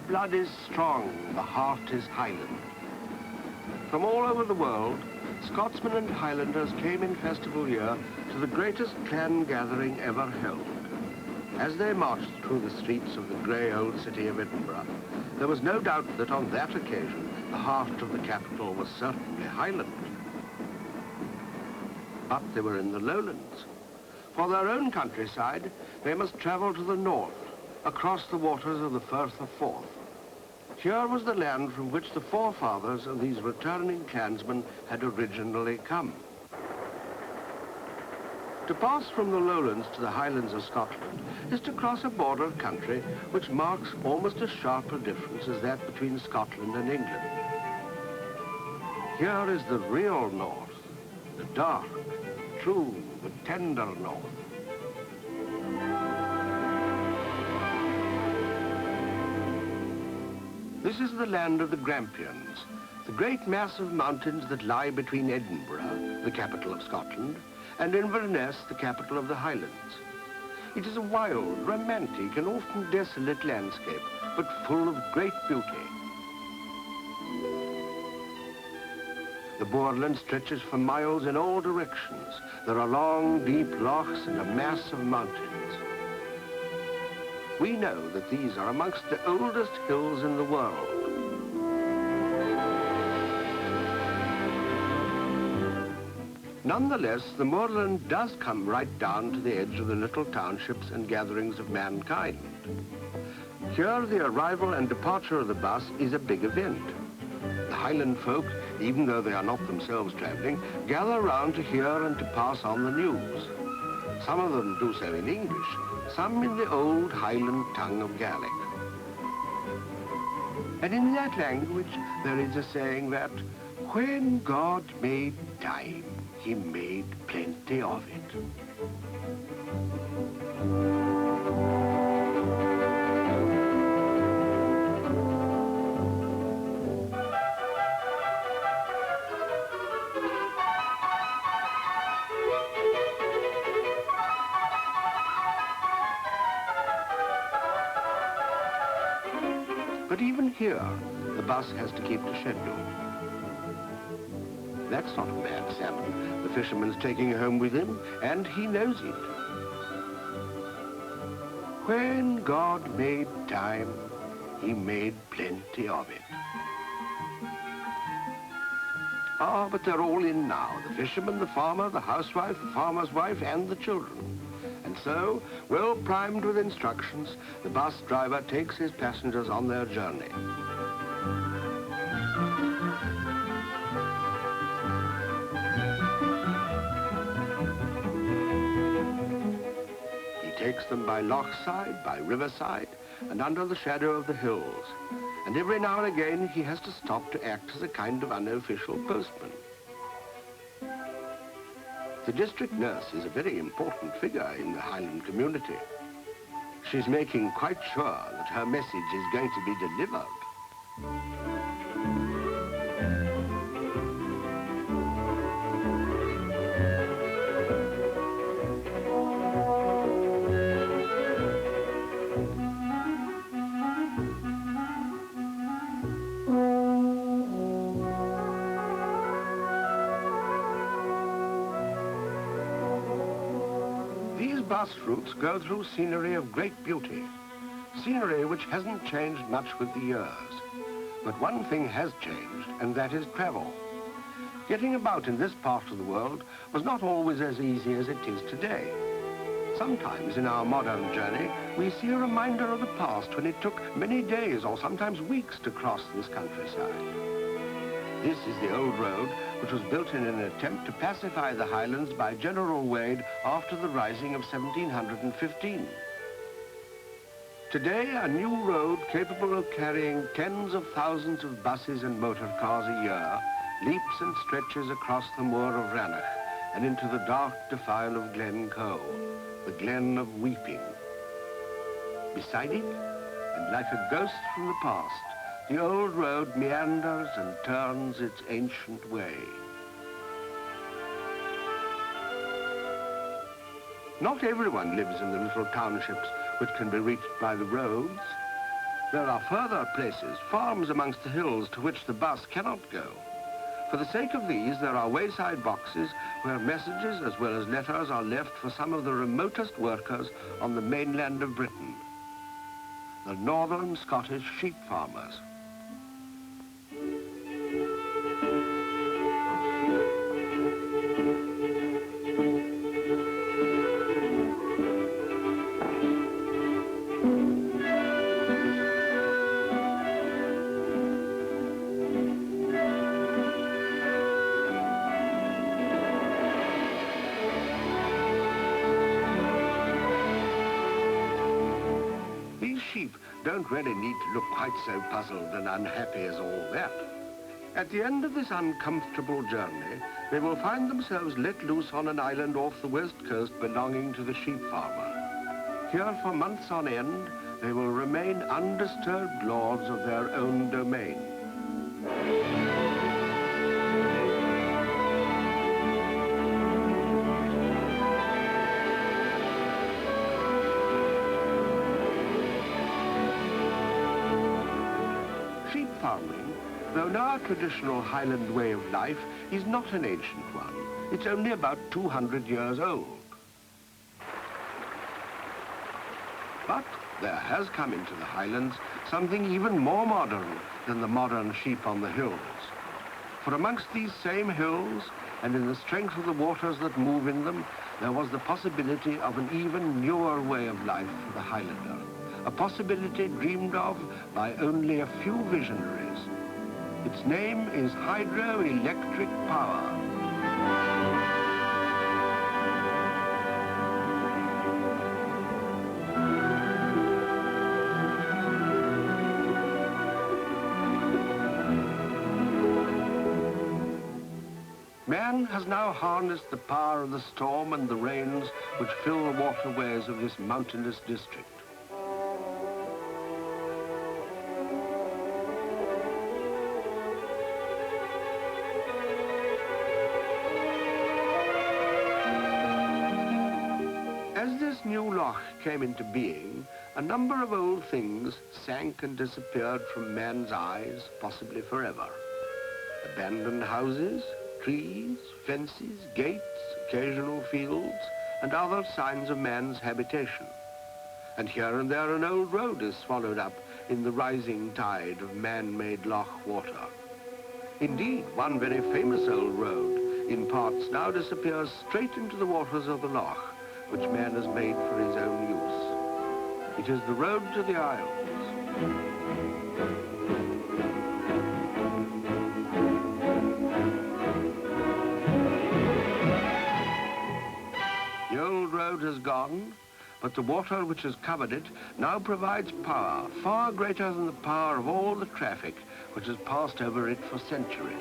blood is strong, the heart is Highland. From all over the world, Scotsmen and Highlanders came in festival year to the greatest clan gathering ever held. As they marched through the streets of the grey old city of Edinburgh, there was no doubt that on that occasion, the heart of the capital was certainly Highland. But they were in the lowlands. For their own countryside, they must travel to the north, across the waters of the Firth of Forth. Here was the land from which the forefathers of these returning clansmen had originally come. To pass from the lowlands to the Highlands of Scotland is to cross a border country which marks almost as sharp a difference as that between Scotland and England. Here is the real north, the dark, true, the tender north. This is the land of the Grampians, the great mass of mountains that lie between Edinburgh, the capital of Scotland, and Inverness, the capital of the Highlands. It is a wild, romantic, and often desolate landscape, but full of great beauty. The moorland stretches for miles in all directions. There are long, deep lochs and a mass of mountains. We know that these are amongst the oldest hills in the world. Nonetheless, the moorland does come right down to the edge of the little townships and gatherings of mankind. Here, the arrival and departure of the bus is a big event. The Highland folk, even though they are not themselves travelling, gather round to hear and to pass on the news. Some of them do so in English, some in the old Highland tongue of Gaelic. And in that language, there is a saying that, when God made time, he made plenty of it. But even here, the bus has to keep to schedule. That's not a bad salmon. The fisherman's taking home with him, and he knows it. When God made time, he made plenty of it. Ah, but they're all in now. The fisherman, the farmer, the housewife, the farmer's wife, and the children. And so, well primed with instructions, the bus driver takes his passengers on their journey. Takes them by lochside, by riverside, and under the shadow of the hills. And every now and again he has to stop to act as a kind of unofficial postman. The district nurse is a very important figure in the Highland community. She's making quite sure that her message is going to be delivered. Bus routes go through scenery of great beauty, scenery which hasn't changed much with the years. But one thing has changed, and that is travel. Getting about in this part of the world was not always as easy as it is today. Sometimes in our modern journey, we see a reminder of the past when it took many days or sometimes weeks to cross this countryside. This is the old road, which was built in an attempt to pacify the Highlands by General Wade after the rising of 1715. Today, a new road capable of carrying tens of thousands of buses and motor cars a year leaps and stretches across the Moor of Rannoch and into the dark defile of Glencoe, the Glen of Weeping. Beside it, and like a ghost from the past, the old road meanders and turns its ancient way. Not everyone lives in the little townships which can be reached by the roads. There are further places, farms amongst the hills to which the bus cannot go. For the sake of these, there are wayside boxes where messages as well as letters are left for some of the remotest workers on the mainland of Britain, the northern Scottish sheep farmers. Don't really need to look quite so puzzled and unhappy as all that. At the end of this uncomfortable journey, they will find themselves let loose on an island off the west coast belonging to the sheep farmer. Here for months on end, they will remain undisturbed lords of their own domain. Farming, though now a traditional Highland way of life, is not an ancient one. It's only about 200 years old. But there has come into the Highlands something even more modern than the modern sheep on the hills. For amongst these same hills, and in the strength of the waters that move in them, there was the possibility of an even newer way of life for the Highlander. A possibility dreamed of by only a few visionaries. Its name is Hydroelectric Power. Man has now harnessed the power of the storm and the rains which fill the waterways of this mountainous district. Loch came into being, a number of old things sank and disappeared from man's eyes, possibly forever. Abandoned houses, trees, fences, gates, occasional fields, and other signs of man's habitation. And here and there an old road is swallowed up in the rising tide of man-made loch water. Indeed, one very famous old road in parts now disappears straight into the waters of the loch, which man has made for his own use. It is the road to the Isles. The old road has gone, but the water which has covered it now provides power far greater than the power of all the traffic which has passed over it for centuries.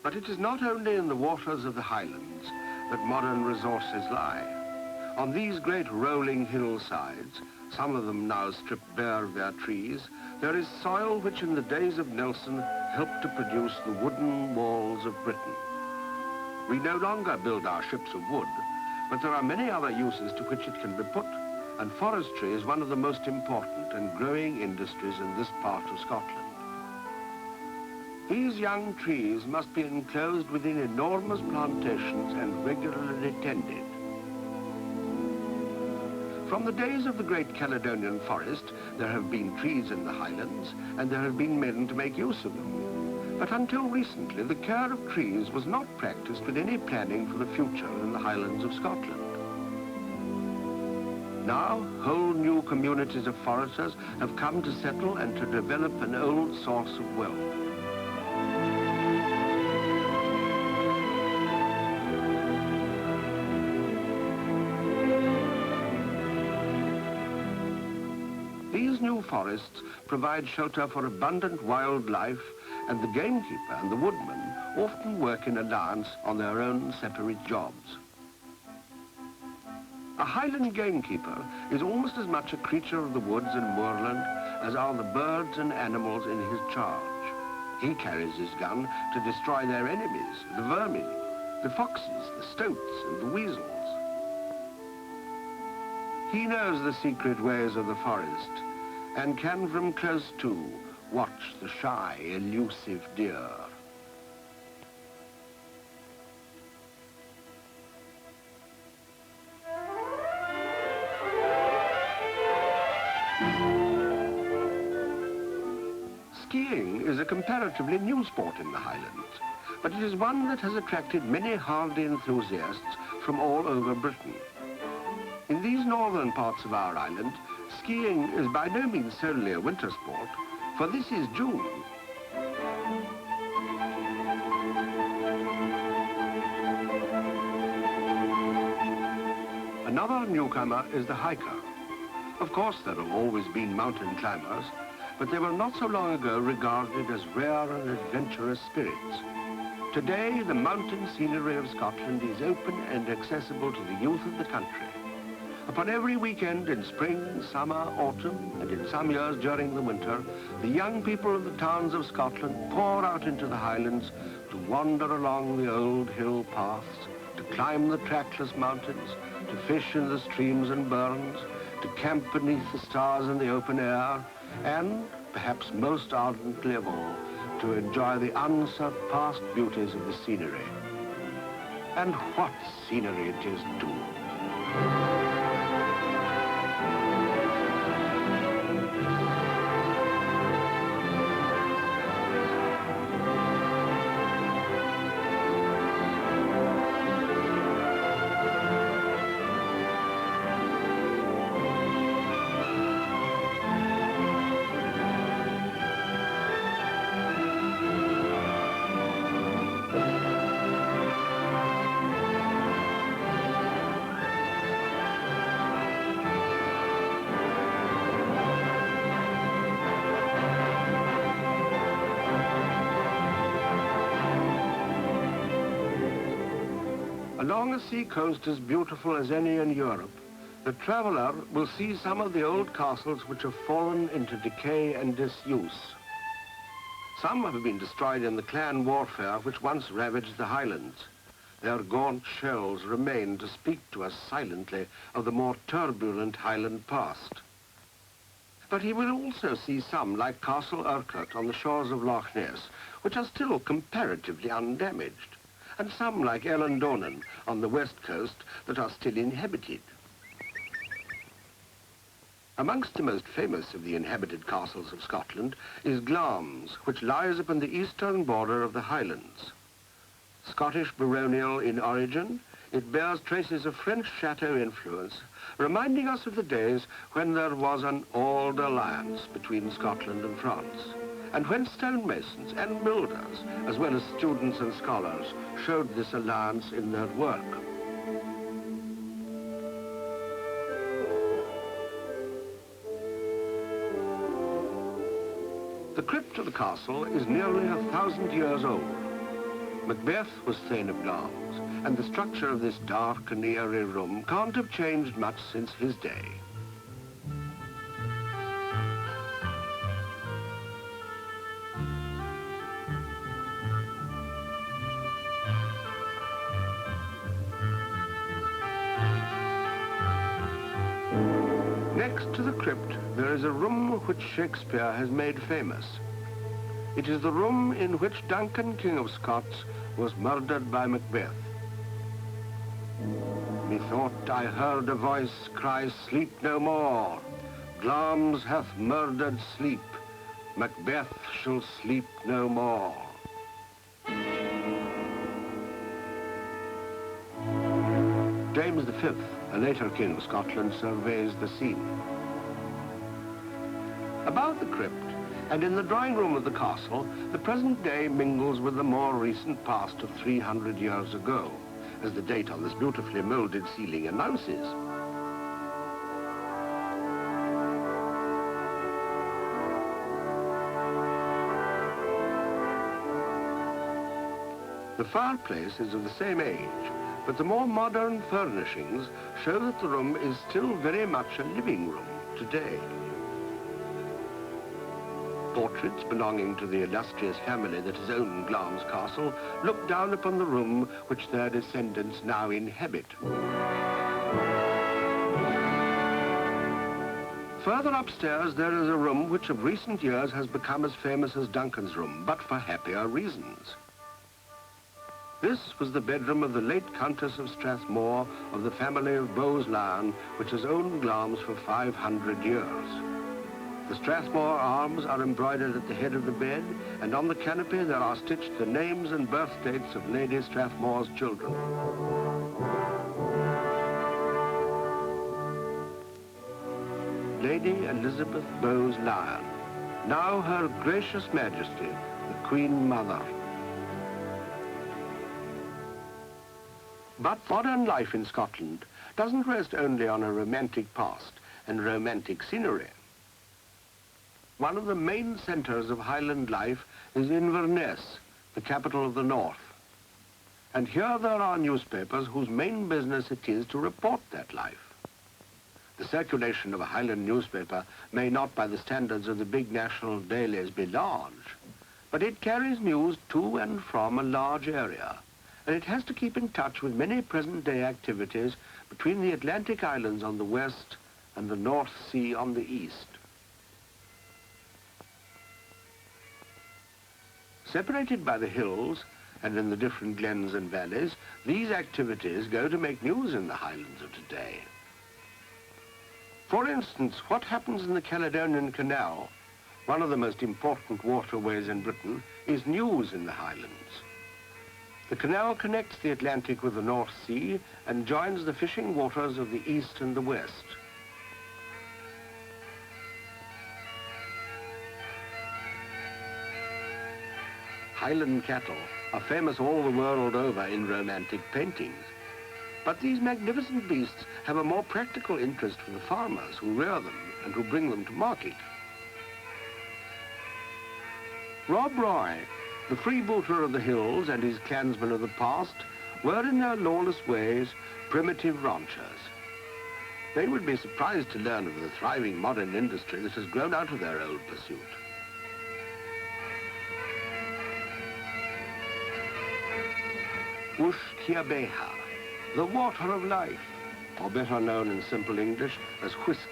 But it is not only in the waters of the Highlands that modern resources lie. On these great rolling hillsides, some of them now stripped bare of their trees, there is soil which in the days of Nelson helped to produce the wooden walls of Britain. We no longer build our ships of wood, but there are many other uses to which it can be put, and forestry is one of the most important and growing industries in this part of Scotland. These young trees must be enclosed within enormous plantations and regularly tended. From the days of the great Caledonian forest, there have been trees in the Highlands, and there have been men to make use of them. But until recently, the care of trees was not practiced with any planning for the future in the Highlands of Scotland. Now, whole new communities of foresters have come to settle and to develop an old source of wealth. These new forests provide shelter for abundant wildlife, and the gamekeeper and the woodman often work in alliance on their own separate jobs. A Highland gamekeeper is almost as much a creature of the woods and moorland as are the birds and animals in his charge. He carries his gun to destroy their enemies, the vermin, the foxes, the stoats, and the weasels. He knows the secret ways of the forest and can from close to watch the shy, elusive deer. Skiing is a comparatively new sport in the Highlands, but it is one that has attracted many hardy enthusiasts from all over Britain. In these northern parts of our island, skiing is by no means solely a winter sport, for this is June. Another newcomer is the hiker. Of course, there have always been mountain climbers, but they were not so long ago regarded as rare and adventurous spirits. Today, the mountain scenery of Scotland is open and accessible to the youth of the country. Upon every weekend in spring, summer, autumn, and in some years during the winter, the young people of the towns of Scotland pour out into the Highlands to wander along the old hill paths, to climb the trackless mountains, to fish in the streams and burns, to camp beneath the stars in the open air, and, perhaps most ardently of all, to enjoy the unsurpassed beauties of the scenery. And what scenery it is, too! Along a sea coast as beautiful as any in Europe, the traveller will see some of the old castles which have fallen into decay and disuse. Some have been destroyed in the clan warfare which once ravaged the Highlands. Their gaunt shells remain to speak to us silently of the more turbulent Highland past. But he will also see some, like Castle Urquhart on the shores of Loch Ness, which are still comparatively undamaged, and some like Eilean Donan on the west coast that are still inhabited. Amongst the most famous of the inhabited castles of Scotland is Glamis, which lies upon the eastern border of the Highlands. Scottish baronial in origin, it bears traces of French chateau influence, reminding us of the days when there was an old alliance between Scotland and France, and when stonemasons and builders, as well as students and scholars, showed this alliance in their work. The crypt of the castle is nearly 1,000 years old. Macbeth was Thane of Glamis, and the structure of this dark and eerie room can't have changed much since his day. Next to the crypt, there is a room which Shakespeare has made famous. It is the room in which Duncan, King of Scots, was murdered by Macbeth. Methought I heard a voice cry, "Sleep no more. Glamis hath murdered sleep. Macbeth shall sleep no more." James V, a later king of Scotland, surveys the scene. About the crypt, and in the drawing room of the castle, the present day mingles with the more recent past of 300 years ago, as the date on this beautifully moulded ceiling announces. The fireplace is of the same age, but the more modern furnishings show that the room is still very much a living room today. Portraits belonging to the illustrious family that has owned Glamis Castle look down upon the room which their descendants now inhabit. Further upstairs there is a room which of recent years has become as famous as Duncan's room, but for happier reasons. This was the bedroom of the late Countess of Strathmore of the family of Bowes-Lyon, which has owned Glamis for 500 years. The Strathmore arms are embroidered at the head of the bed, and on the canopy there are stitched the names and birth dates of Lady Strathmore's children. Lady Elizabeth Bowes-Lyon, now Her Gracious Majesty, the Queen Mother. But modern life in Scotland doesn't rest only on a romantic past and romantic scenery. One of the main centres of Highland life is Inverness, the capital of the north. And here there are newspapers whose main business it is to report that life. The circulation of a Highland newspaper may not by the standards of the big national dailies be large, but it carries news to and from a large area, and it has to keep in touch with many present-day activities between the Atlantic Islands on the west and the North Sea on the east. Separated by the hills and in the different glens and valleys, these activities go to make news in the Highlands of today. For instance, what happens in the Caledonian Canal, one of the most important waterways in Britain, is news in the Highlands. The canal connects the Atlantic with the North Sea and joins the fishing waters of the east and the west. Highland cattle are famous all the world over in romantic paintings. But these magnificent beasts have a more practical interest for the farmers who rear them and who bring them to market. Rob Roy, the freebooter of the hills and his clansmen of the past, were in their lawless ways primitive ranchers. They would be surprised to learn of the thriving modern industry that has grown out of their old pursuit. Ush Kiabeha, the water of life, or better known in simple English as whiskey.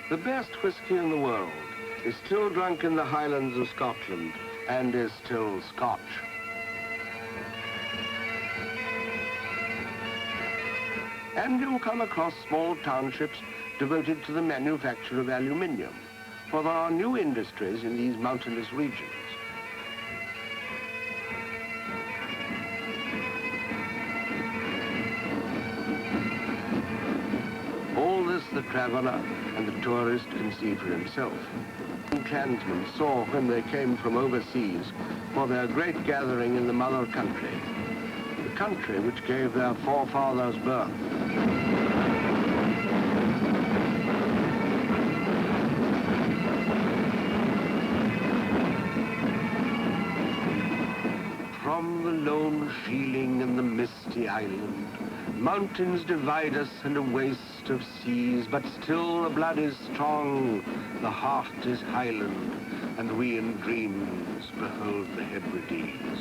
The best whiskey in the world is still drunk in the Highlands of Scotland and is still Scotch. And you'll come across small townships devoted to the manufacture of aluminium, for there are new industries in these mountainous regions. All this the traveller and the tourist can see for himself. Clansmen saw when they came from overseas for their great gathering in the mother country, the country which gave their forefathers birth. From the lone shieling and the misty island, mountains divide us and a waste of seas, but still the blood is strong, the heart is Highland, and we in dreams behold the Hebrides.